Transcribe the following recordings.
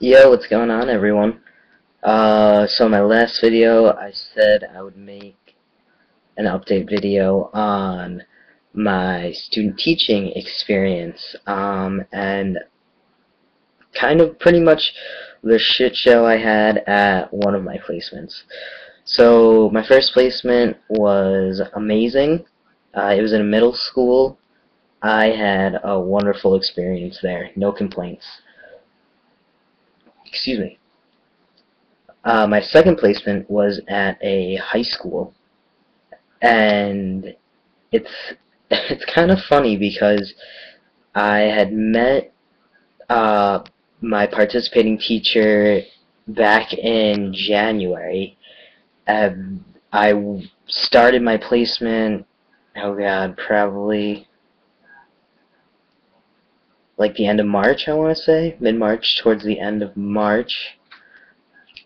Yo, what's going on, everyone? So my last video, I said I would make an update video on my student teaching experience, and kind of pretty much the shit show I had at one of my placements. So my first placement was amazing. It was in a middle school. I had a wonderful experience there, no complaints. Excuse me. My second placement was at a high school, and it's it's kind of funny because I had met my participating teacher back in January, and I started my placement, oh god, probably like the end of March, I want to say, mid-March, towards the end of March.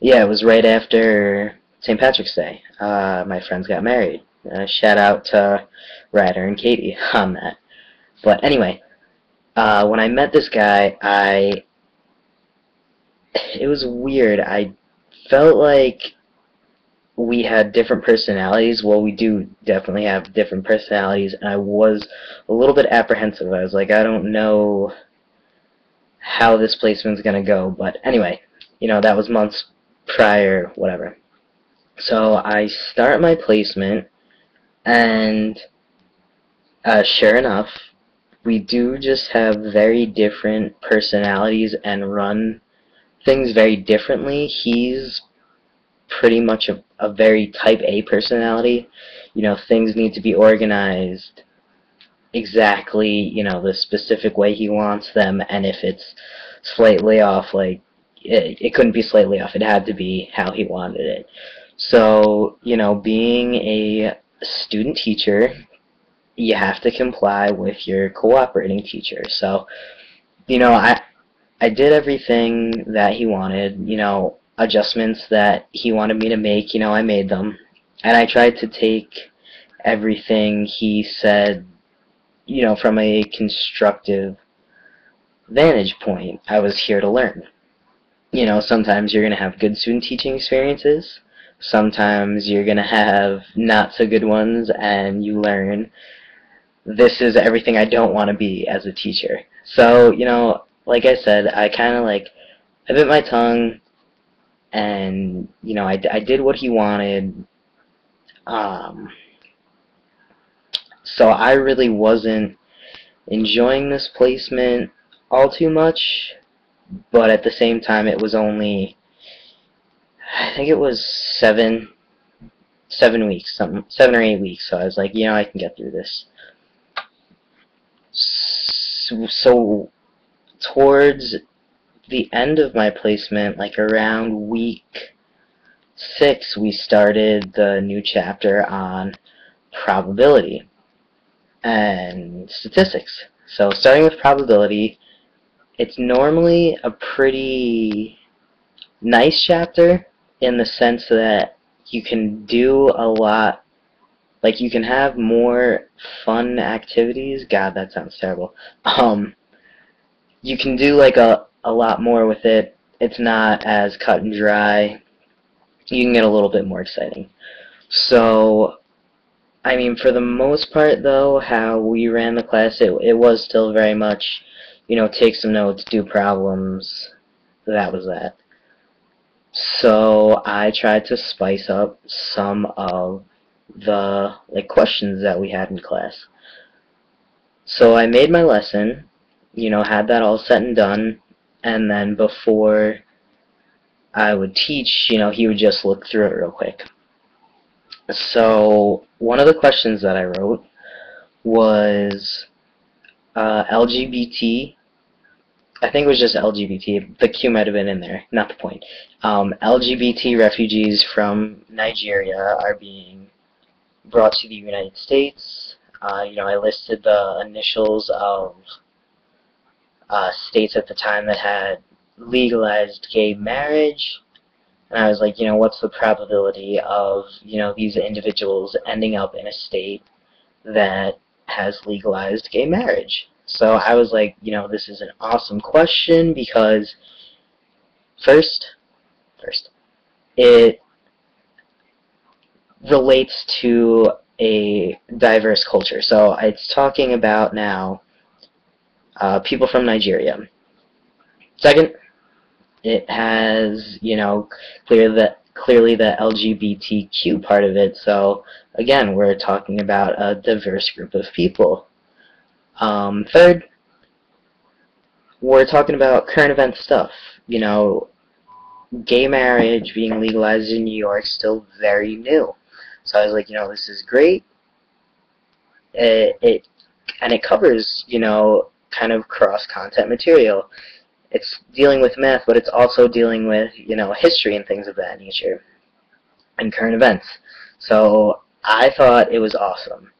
Yeah, it was right after St. Patrick's Day. My friends got married. Shout out to Ryder and Katie on that. But anyway, when I met this guy, it was weird. I felt like we had different personalities. Well, we do definitely have different personalities, and I was a little bit apprehensive. I was like, I don't know how this placement's gonna go. But anyway, that was months prior, whatever. So I start my placement, and sure enough, we do just have very different personalities and run things very differently. He's pretty much a very type A personality. Things need to be organized exactly, the specific way he wants them, and if it's slightly off, like, it couldn't be slightly off. It had to be how he wanted it. So, being a student teacher, you have to comply with your cooperating teacher. So, I did everything that he wanted, adjustments that he wanted me to make, I made them. And I tried to take everything he said, from a constructive vantage point. I was here to learn. Sometimes you're going to have good student teaching experiences. Sometimes you're going to have not so good ones, and you learn, this is everything I don't want to be as a teacher. So, like I said, I bit my tongue, and, I did what he wanted. So I really wasn't enjoying this placement all too much, but at the same time, it was only, I think it was 7 weeks, 7 or 8 weeks, so I was like, I can get through this. So towards the end of my placement, like around week 6, we started the new chapter on probability and statistics. So starting with probability, it's normally a pretty nice chapter in the sense that you can do a lot, like you can have more fun activities. God, that sounds terrible. You can do like a lot more with it. It's not as cut and dry. You can get a little bit more exciting. So, I mean, for the most part, though, how we ran the class, it was still very much, take some notes, do problems. That was that. So I tried to spice up some of the questions that we had in class. So I made my lesson, had that all set and done, and then before I would teach, he would just look through it real quick. So one of the questions that I wrote was LGBT. I think it was just LGBT. The Q might have been in there, not the point. LGBT refugees from Nigeria are being brought to the United States. I listed the initials of states at the time that had legalized gay marriage, and I was like, what's the probability of, these individuals ending up in a state that has legalized gay marriage? So I was like, this is an awesome question because First, it relates to a diverse culture. So it's talking about now people from Nigeria. Second, it has, clearly the LGBTQ part of it. So again, we're talking about a diverse group of people. Third, we're talking about current event stuff. Gay marriage being legalized in New York is still very new. So I was like, this is great. It covers, kind of cross-content material. It's dealing with math, but it's also dealing with, history and things of that nature, and current events. So I thought it was awesome.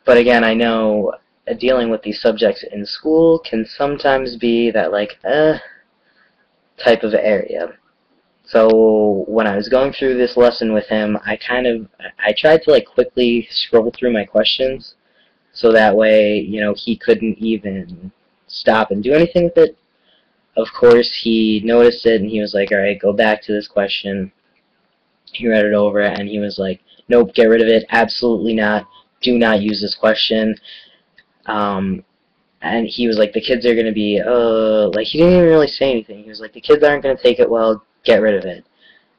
But again, I know dealing with these subjects in school can sometimes be that, type of area. So when I was going through this lesson with him, I tried to quickly scroll through my questions, so that way, he couldn't even stop and do anything with it. Of course, he noticed it, and he was like, alright, go back to this question. He read it over, and he was like, nope, get rid of it, absolutely not, do not use this question. And he was like, the kids are going to be, he didn't even really say anything. He was like, the kids aren't going to take it well, get rid of it.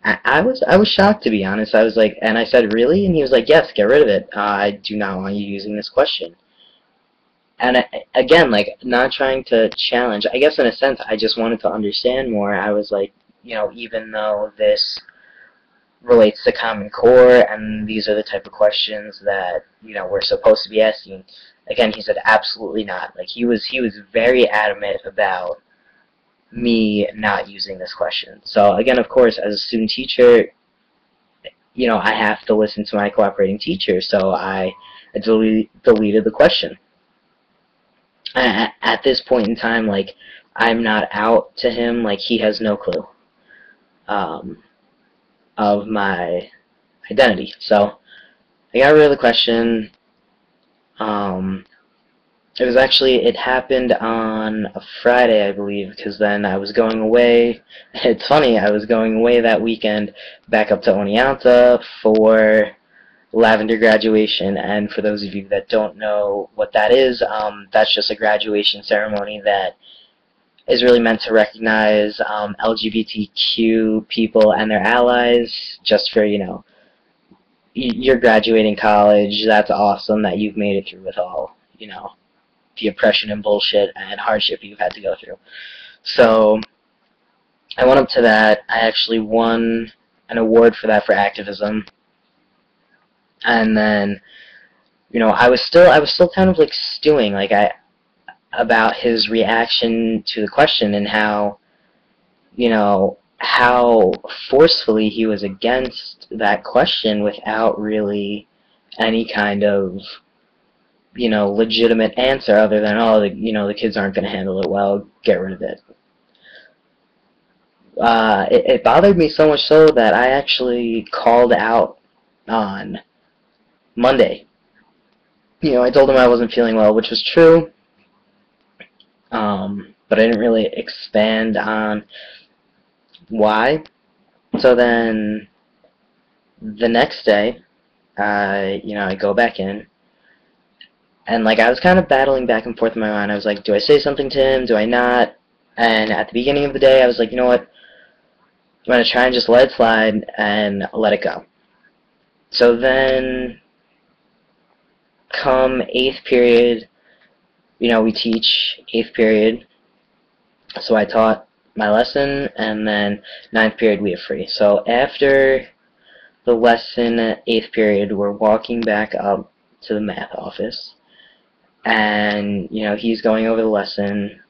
I was shocked, to be honest. I was like, and I said, really? And he was like, yes, get rid of it. I do not want you using this question. And again, not trying to challenge. I guess in a sense, I just wanted to understand more. I was like, even though this relates to Common Core, and these are the type of questions that, we're supposed to be asking. Again, he said absolutely not. He was very adamant about me not using this question. So again, of course, as a student teacher, I have to listen to my cooperating teacher, so I deleted the question. At this point in time, I'm not out to him, he has no clue of my identity. So I got rid of the question. It happened on a Friday, I believe, because then I was going away. It's funny, I was going away that weekend back up to Oneonta for Lavender graduation, and for those of you that don't know what that is, that's just a graduation ceremony that is really meant to recognize LGBTQ people and their allies, just for, you're graduating college, that's awesome that you've made it through with all, the oppression and bullshit and hardship you've had to go through. So I went up to that. I actually won an award for that for activism. And then, I was still kind of stewing about his reaction to the question, and how how forcefully he was against that question without really any kind of legitimate answer other than, the kids aren't going to handle it well, get rid of it. It bothered me so much so that I actually called out on Monday. I told him I wasn't feeling well, which was true, but I didn't really expand on why. So then the next day, I go back in, and I was kind of battling back and forth in my mind. I was like, do I say something to him? Do I not? And at the beginning of the day, I was like, you know what? I'm going to try and just let it slide and let it go. So then, come 8th period, we teach 8th period. So I taught my lesson, and then 9th period we have free. So after the lesson at 8th period, we're walking back up to the math office. And, he's going over the lesson,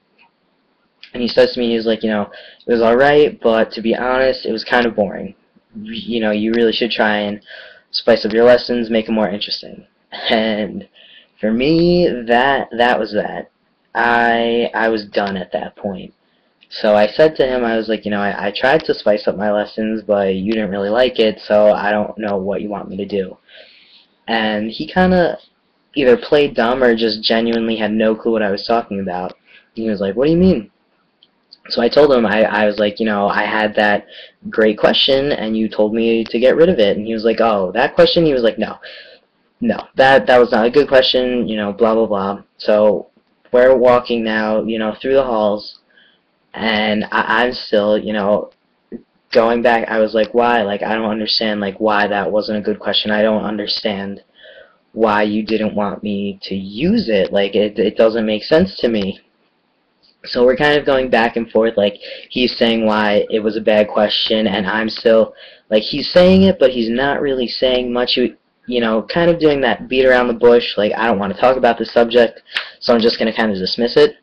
and he says to me, he's like, it was alright, but to be honest, it was kind of boring. You really should try and spice up your lessons, make them more interesting. And for me, that was that. I was done at that point. So I said to him, I was like, I tried to spice up my lessons, but you didn't really like it, so I don't know what you want me to do. And he kind of either played dumb or just genuinely had no clue what I was talking about. He was like, what do you mean? So I told him, I was like, I had that great question, and you told me to get rid of it. And he was like, oh, that question? He was like, no, no, that was not a good question, blah, blah, blah. So we're walking now, through the halls, and I'm still, going back. I was like, why? Like, I don't understand, like, why that wasn't a good question. I don't understand why you didn't want me to use it. Like, it doesn't make sense to me. So we're kind of going back and forth, like, he's saying why it was a bad question, and I'm still, like, he's saying it, but he's not really saying much, kind of doing that beat around the bush, like, I don't want to talk about this subject, so I'm just going to kind of dismiss it.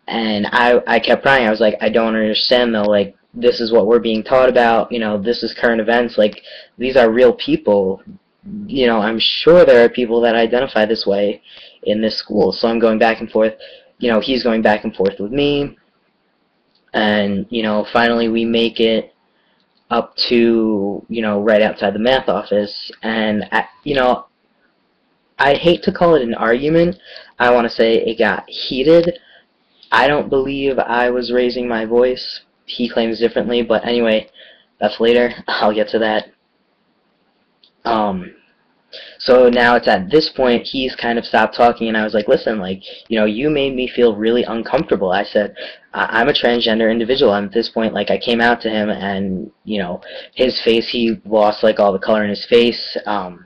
And I kept crying. I was like, I don't understand, though, like, this is what we're being taught about, this is current events, like, these are real people. I'm sure there are people that identify this way in this school. So I'm going back and forth. He's going back and forth with me. And, finally we make it up to, right outside the math office. And, I hate to call it an argument. I want to say it got heated. I don't believe I was raising my voice. He claims differently. But anyway, that's later. I'll get to that. So now it's at this point, he's kind of stopped talking, and I was like, listen, like, you made me feel really uncomfortable. I said, I'm a transgender individual, and at this point, like, I came out to him, and, his face, he lost, like, all the color in his face, and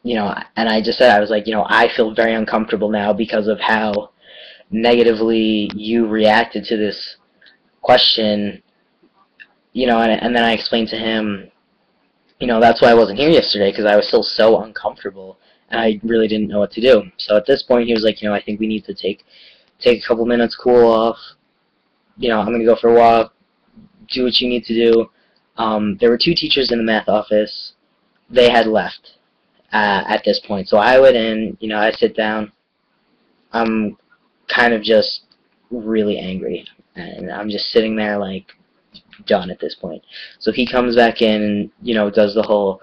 I just said, I was like, I feel very uncomfortable now because of how negatively you reacted to this question, and then I explained to him, that's why I wasn't here yesterday, because I was still so uncomfortable, and I really didn't know what to do. So at this point, he was like, I think we need to take a couple minutes, cool off. I'm going to go for a walk, do what you need to do. There were 2 teachers in the math office. They had left at this point. So I went in, I sit down. I'm kind of just really angry, and I'm just sitting there like, done at this point. So he comes back in and, does the whole,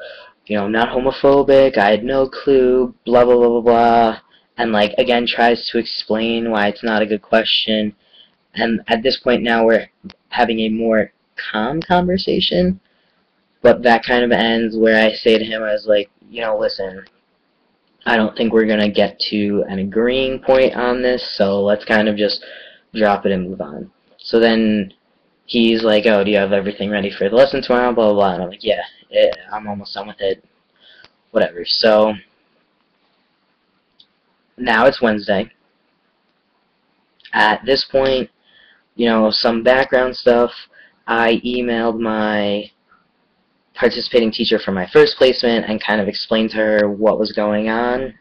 not homophobic, I had no clue, blah, blah, blah, blah, blah, and, like, again, tries to explain why it's not a good question. And at this point now we're having a more calm conversation, but that kind of ends where I say to him, I was like, listen, I don't think we're going to get to an agreeing point on this, so let's kind of just drop it and move on. So then he's like, oh, do you have everything ready for the lesson tomorrow, blah, blah, blah. And I'm like, yeah, I'm almost done with it, whatever. So now it's Wednesday. At this point, some background stuff. I emailed my participating teacher for my first placement and kind of explained to her what was going on.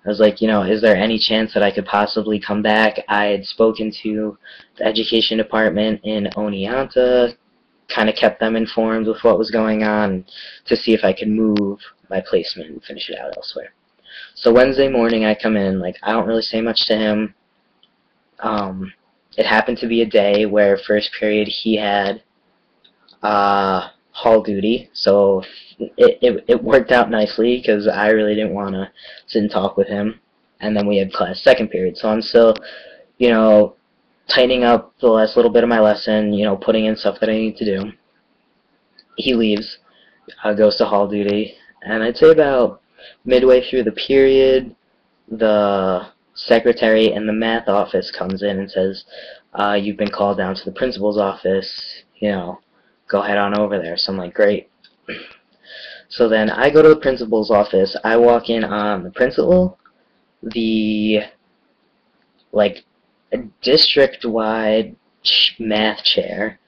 I was like, is there any chance that I could possibly come back? I had spoken to the education department in Oneonta, kind of kept them informed with what was going on to see if I could move my placement and finish it out elsewhere. So Wednesday morning I come in, like, I don't really say much to him. It happened to be a day where first period he had hall duty, so it worked out nicely because I really didn't want to sit and talk with him. And then we had class second period, so I'm still, tightening up the last little bit of my lesson, putting in stuff that I need to do. He leaves, goes to hall duty, and I'd say about midway through the period, the secretary in the math office comes in and says, you've been called down to the principal's office, go head on over there. So I'm like, great. So then I go to the principal's office. I walk in on the principal, the, like, district-wide math chair,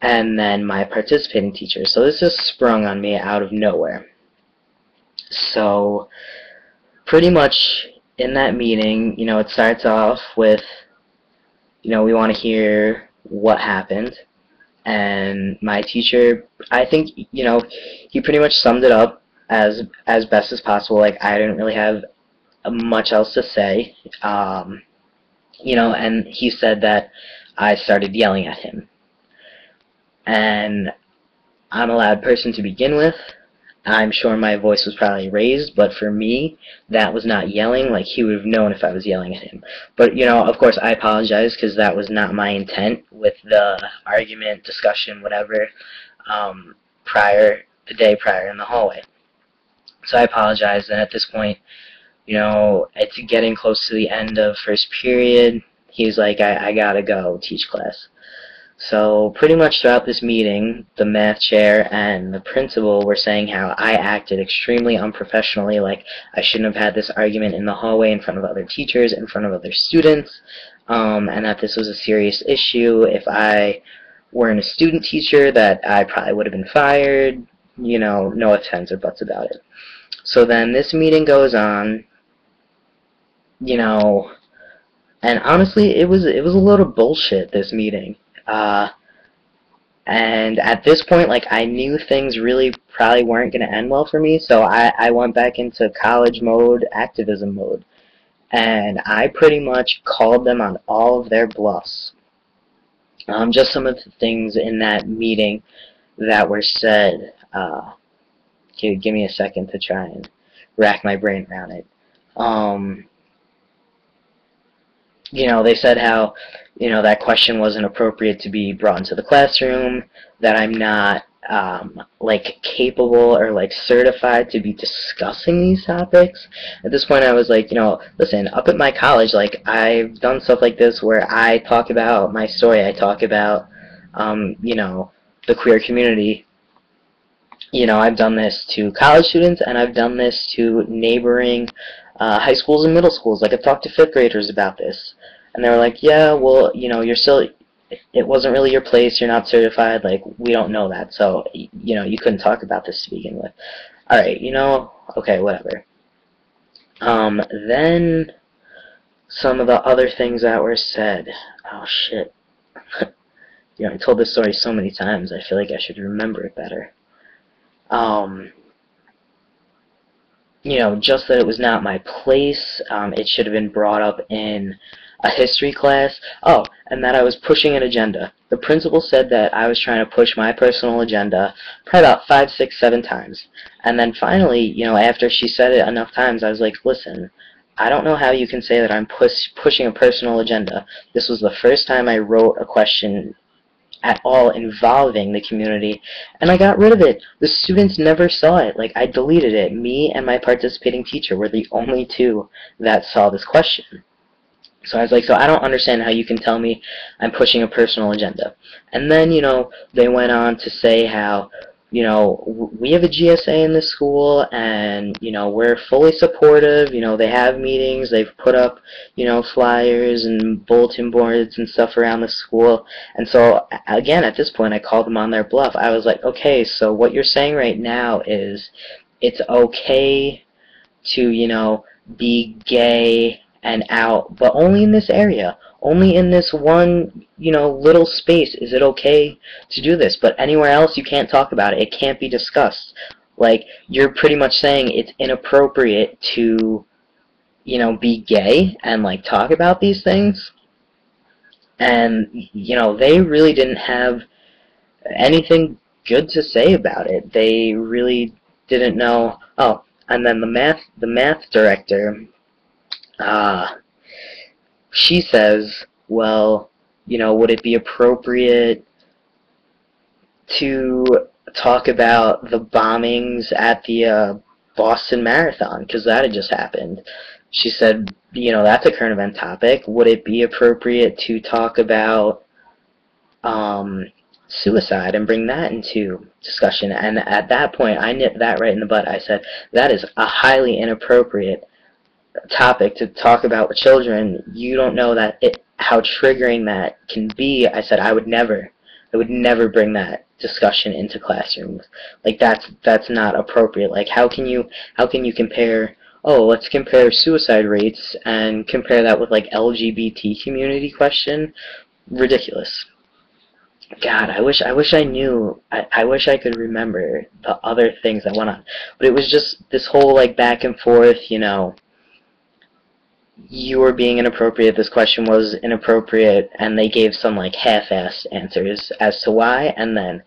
and then my participating teacher. So this just sprung on me out of nowhere. So pretty much in that meeting, it starts off with, we want to hear what happened. And my teacher, I think, he pretty much summed it up as best as possible. Like, I didn't really have much else to say. And he said that I started yelling at him. And I'm a loud person to begin with, I'm sure my voice was probably raised, but for me, that was not yelling. Like, he would have known if I was yelling at him. But, you know, of course, I apologize because that was not my intent with the argument, discussion, whatever, the day prior in the hallway. So I apologize, and at this point, you know, it's getting close to the end of first period. He's like, I gotta go teach class. So pretty much throughout this meeting, the math chair and the principal were saying how I acted extremely unprofessionally, like I shouldn't have had this argument in the hallway in front of other teachers, in front of other students, and that this was a serious issue. If I weren't a student teacher, that I probably would have been fired, you know, no ifs, ands, or buts about it. So then this meeting goes on, you know, and honestly, it was a little bullshit, this meeting. And at this point, like, I knew things really probably weren't going to end well for me, so I went back into college mode, activism mode, and I pretty much called them on all of their bluffs. Just some of the things in that meeting that were said. Give me a second to try and rack my brain around it. You know, they said how, you know, that question wasn't appropriate to be brought into the classroom, that I'm not, like, capable or, like, certified to be discussing these topics. At this point, I was like, you know, listen, up at my college, like, I've done stuff like this where I talk about my story, I talk about, you know, the queer community. You know, I've done this to college students, and I've done this to neighboring high schools and middle schools. Like, I've talked to 5th graders about this, and they were like, yeah, well, you know, it wasn't really your place, you're not certified, like, we don't know that, so, you know, you couldn't talk about this to begin with. Alright, you know, okay, whatever. Then, some of the other things that were said. Oh, shit. You know, I told this story so many times, I feel like I should remember it better. You know, just that it was not my place. It should have been brought up in a history class. Oh, and that I was pushing an agenda. The principal said that I was trying to push my personal agenda probably about 5, 6, 7 times. And then finally, you know, after she said it enough times, I was like, listen, I don't know how you can say that I'm pushing a personal agenda. This was the first time I wrote a question at all involving the community, and I got rid of it. The students never saw it. Like, I deleted it. Me and my participating teacher were the only two that saw this question. So I was like, so I don't understand how you can tell me I'm pushing a personal agenda. And then, you know, they went on to say how, you know, we have a GSA in this school, and, you know, we're fully supportive. You know, they have meetings, they've put up, you know, flyers and bulletin boards and stuff around the school. And so, again, at this point, I called them on their bluff. I was like, okay, so what you're saying right now is it's okay to, you know, be gay and out, but only in this area. Only in this one, you know, little space is it okay to do this, but anywhere else you can't talk about it. It can't be discussed. Like, you're pretty much saying it's inappropriate to, you know, be gay and, like, talk about these things. And, you know, they really didn't have anything good to say about it. They really didn't know. Oh, and then the math director, she says, well, you know, would it be appropriate to talk about the bombings at the Boston Marathon, because that had just happened. She said, you know, that's a current event topic. Would it be appropriate to talk about suicide and bring that into discussion? And at that point, I nipped that right in the butt. I said, that is a highly inappropriate topic to talk about with children. You don't know that how triggering that can be. I said I would never bring that discussion into classrooms. Like, that's not appropriate. Like, how can you compare, oh, let's compare suicide rates and compare that with, like, LGBT community question? Ridiculous. God, I wish I knew. I wish I could remember the other things that went on. But it was just this whole, like, back and forth, you know, you were being inappropriate, this question was inappropriate, and they gave some, like, half-assed answers as to why, and then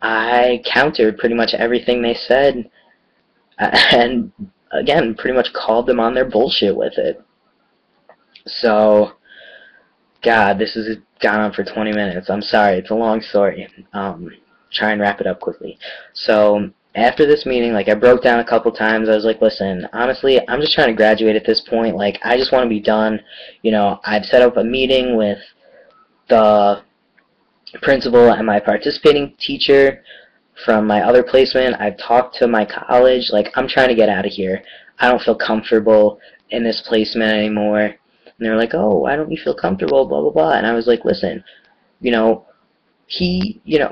I countered pretty much everything they said, And again, pretty much called them on their bullshit with it. So, God, this has gone on for 20 minutes. I'm sorry, it's a long story. Try and wrap it up quickly. So, after this meeting, like, I broke down a couple times. I was like, listen, honestly, I'm just trying to graduate at this point. Like, I just want to be done. You know, I've set up a meeting with the principal and my participating teacher from my other placement. I've talked to my college. Like, I'm trying to get out of here. I don't feel comfortable in this placement anymore. And they were like, oh, why don't you feel comfortable, blah, blah, blah. And I was like, listen, you know,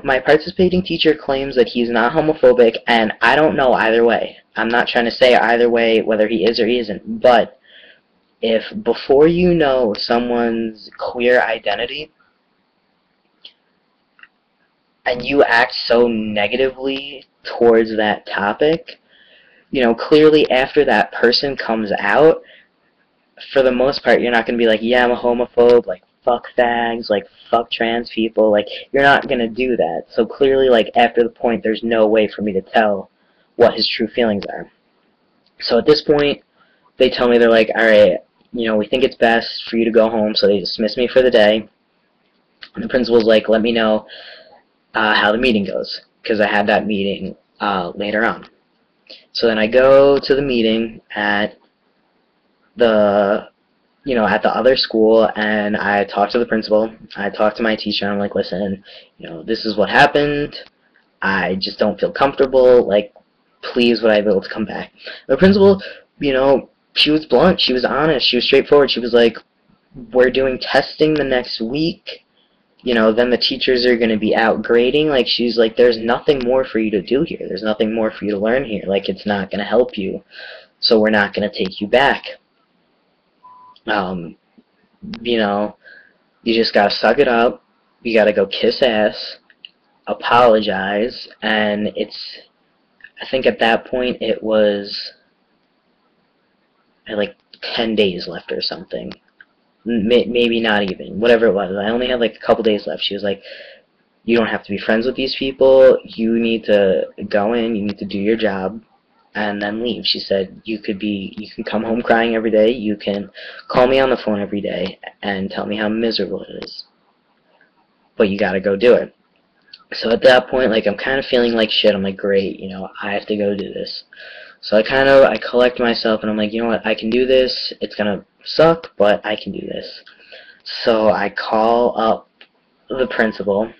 my participating teacher claims that he's not homophobic, and I don't know either way. I'm not trying to say either way whether he is or he isn't, but if before you know someone's queer identity, and you act so negatively towards that topic, clearly after that person comes out, for the most part, you're not going to be like, yeah, I'm a homophobe, like, fuck fags, like, fuck trans people, like, you're not going to do that. So clearly, like, after the point, there's no way for me to tell what his true feelings are. So at this point, they tell me, they're like, alright, we think it's best for you to go home, so they dismiss me for the day. And the principal's like, let me know how the meeting goes, because I had that meeting later on. So then I go to the meeting at the other school, and I talk to the principal. I talk to my teacher, and I'm like, listen, this is what happened. I just don't feel comfortable. Like, please, would I be able to come back? The principal, she was blunt. She was honest. She was straightforward. She was like, we're doing testing the next week. Then the teachers are going to be out grading. Like, she's like, there's nothing more for you to do here. There's nothing more for you to learn here. Like, it's not going to help you. So we're not going to take you back. You just gotta suck it up. You gotta go kiss ass, apologize, and I think at that point it was, I had like 10 days left or something. Maybe not even, whatever it was. I only had like a couple days left. She was like, you don't have to be friends with these people. You need to go in, you need to do your job, and then leave. She said, you can come home crying every day, you can call me on the phone every day and tell me how miserable it is, but you gotta go do it. So at that point, like, I'm kind of feeling like shit. I'm like, great, I have to go do this. So I collect myself, and I'm like, you know what, I can do this. It's gonna suck, but I can do this. So I call up the principal,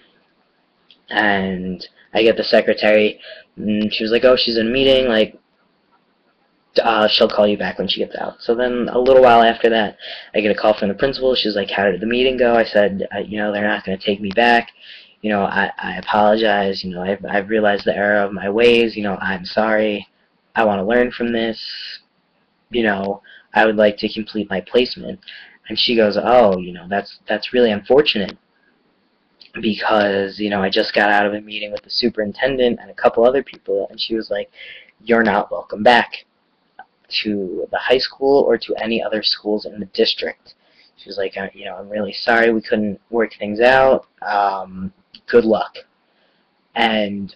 and I get the secretary, and she was like, oh, she's in a meeting, like, she'll call you back when she gets out. So then a little while after that, I get a call from the principal. She's like, how did the meeting go? I said, they're not going to take me back. I apologize. I've realized the error of my ways. I'm sorry. I want to learn from this. I would like to complete my placement. And she goes, oh, that's really unfortunate, because, I just got out of a meeting with the superintendent and a couple other people, and she was like, you're not welcome back to the high school or to any other schools in the district. She was like, I'm really sorry we couldn't work things out. Good luck. And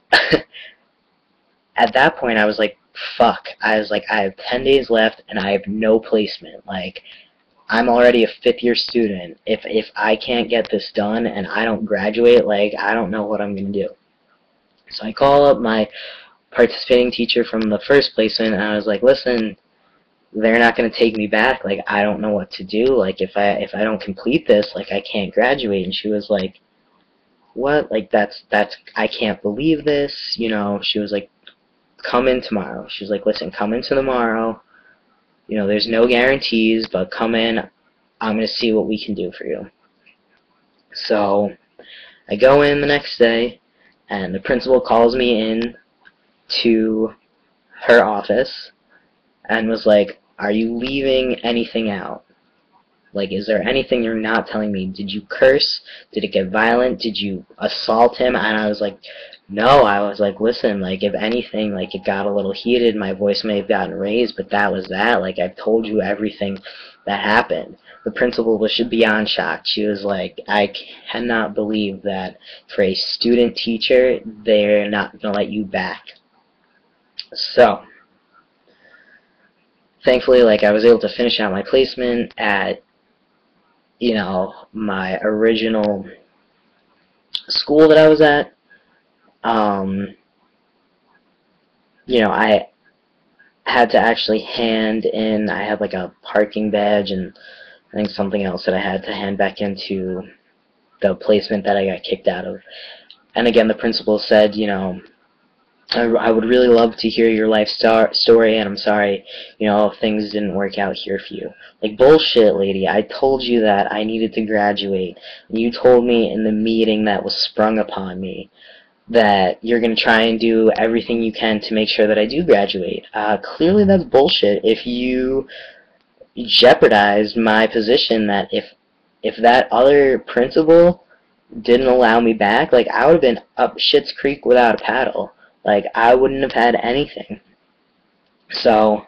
at that point, I was like, fuck. I was like, I have 10 days left, and I have no placement. Like, I'm already a fifth-year student. If I can't get this done and I don't graduate, like, I don't know what I'm going to do. So I call up my participating teacher from the first placement, and I was like, listen, they're not going to take me back. Like, I don't know what to do. Like, if I don't complete this, like, I can't graduate. And she was like, what? Like, that's I can't believe this. She was like, come in tomorrow. She was like, listen, come in tomorrow. There's no guarantees, but come in. I'm going to see what we can do for you. So I go in the next day, and the principal calls me in to her office and was like, are you leaving anything out? Like, is there anything you're not telling me? Did you curse? Did it get violent? Did you assault him? And I was like, no. I was like, listen, like, if anything, like, it got a little heated. My voice may have gotten raised, but that was that. Like, I've told you everything that happened. The principal was beyond shocked. She was like, I cannot believe that for a student teacher, they're not going to let you back. So thankfully, like, I was able to finish out my placement at, you know, my original school that I was at. Um, you know, I had to actually hand in, I had like a parking badge and I think something else that I had to hand back into the placement that I got kicked out of. And again, the principal said, you know, I would really love to hear your life story, and I'm sorry, you know, things didn't work out here for you. Like, bullshit, lady. I told you that I needed to graduate. You told me in the meeting that was sprung upon me that you're going to try and do everything you can to make sure that I do graduate. Clearly that's bullshit. If you jeopardized my position, that if that other principal didn't allow me back, like, I would have been up Schitt's Creek without a paddle. Like, I wouldn't have had anything. So,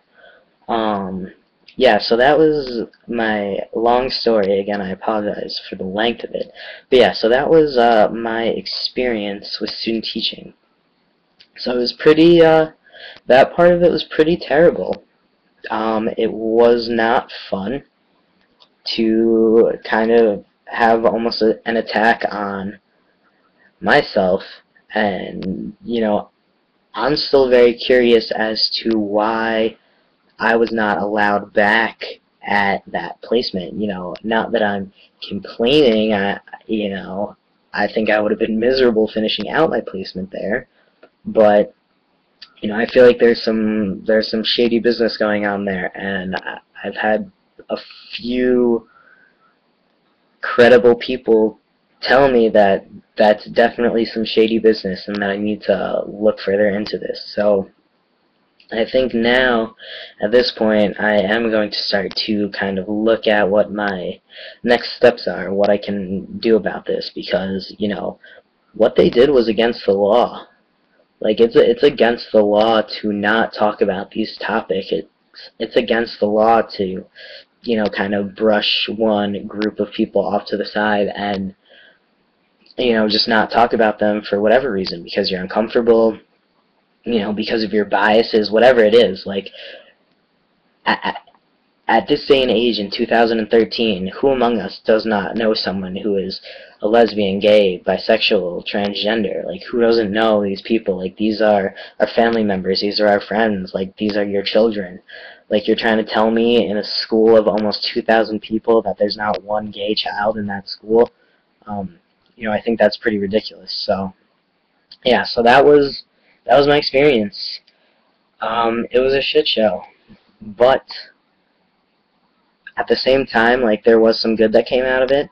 yeah, so that was my long story. Again, I apologize for the length of it. But yeah, so that was my experience with student teaching. So it was pretty, that part of it was pretty terrible. It was not fun to kind of have almost an attack on myself, and, you know, I'm still very curious as to why I was not allowed back at that placement. You know, not that I'm complaining, you know, I think I would have been miserable finishing out my placement there, but, you know, I feel like there's some shady business going on there, and I've had a few credible people tell me that that's definitely some shady business and that I need to look further into this. So I think now, at this point, I am going to start to kind of look at what my next steps are, what I can do about this, because, you know, what they did was against the law. Like, it's against the law to not talk about these topics. It's against the law to, you know, kind of brush one group of people off to the side and, you know, just not talk about them for whatever reason, because you're uncomfortable, you know, because of your biases, whatever it is. Like, at this day and age in 2013, who among us does not know someone who is a lesbian, gay, bisexual, transgender? Like, who doesn't know these people? Like, these are our family members, these are our friends, like, these are your children. Like, you're trying to tell me in a school of almost 2,000 people that there's not one gay child in that school? You know, I think that's pretty ridiculous. So, yeah, so that was my experience. It was a shit show, but at the same time, like, there was some good that came out of it,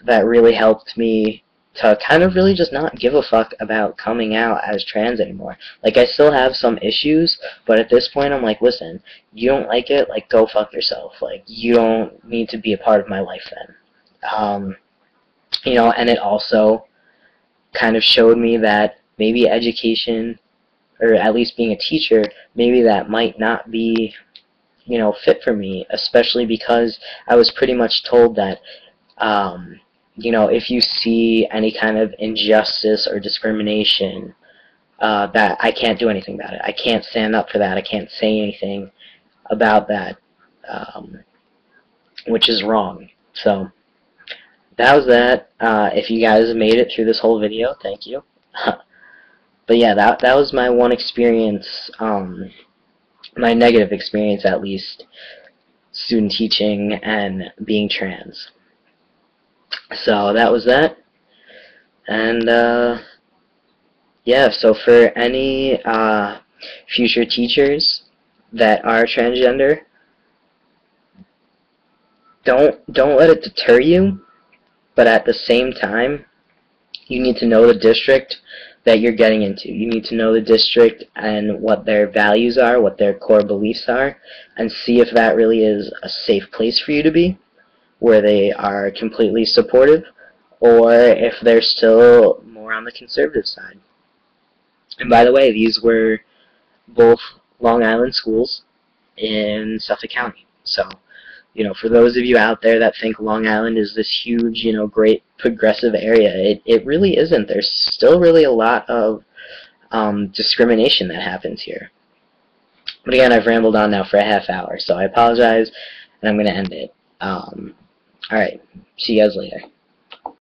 that really helped me to kind of really just not give a fuck about coming out as trans anymore. Like, I still have some issues, but at this point I'm like, listen, you don't like it, like, go fuck yourself. Like, you don't need to be a part of my life then. You know, and it also kind of showed me that maybe education, or at least being a teacher, maybe that might not be, you know, fit for me, especially because I was pretty much told that, you know, if you see any kind of injustice or discrimination, that I can't do anything about it. I can't stand up for that. I can't say anything about that, which is wrong. So that was that. If you guys made it through this whole video, thank you. But yeah, that was my one experience, my negative experience at least, student teaching and being trans. So that was that. And yeah, so for any future teachers that are transgender, don't let it deter you, but at the same time, you need to know the district that you're getting into. You need to know the district and what their values are, what their core beliefs are, and see if that really is a safe place for you to be, where they are completely supportive, or if they're still more on the conservative side. And by the way, these were both Long Island schools in Suffolk County. So, you know, for those of you out there that think Long Island is this huge, you know, great progressive area, it really isn't. There's still really a lot of discrimination that happens here. But again, I've rambled on now for a half hour, so I apologize, and I'm going to end it. Alright, see you guys later.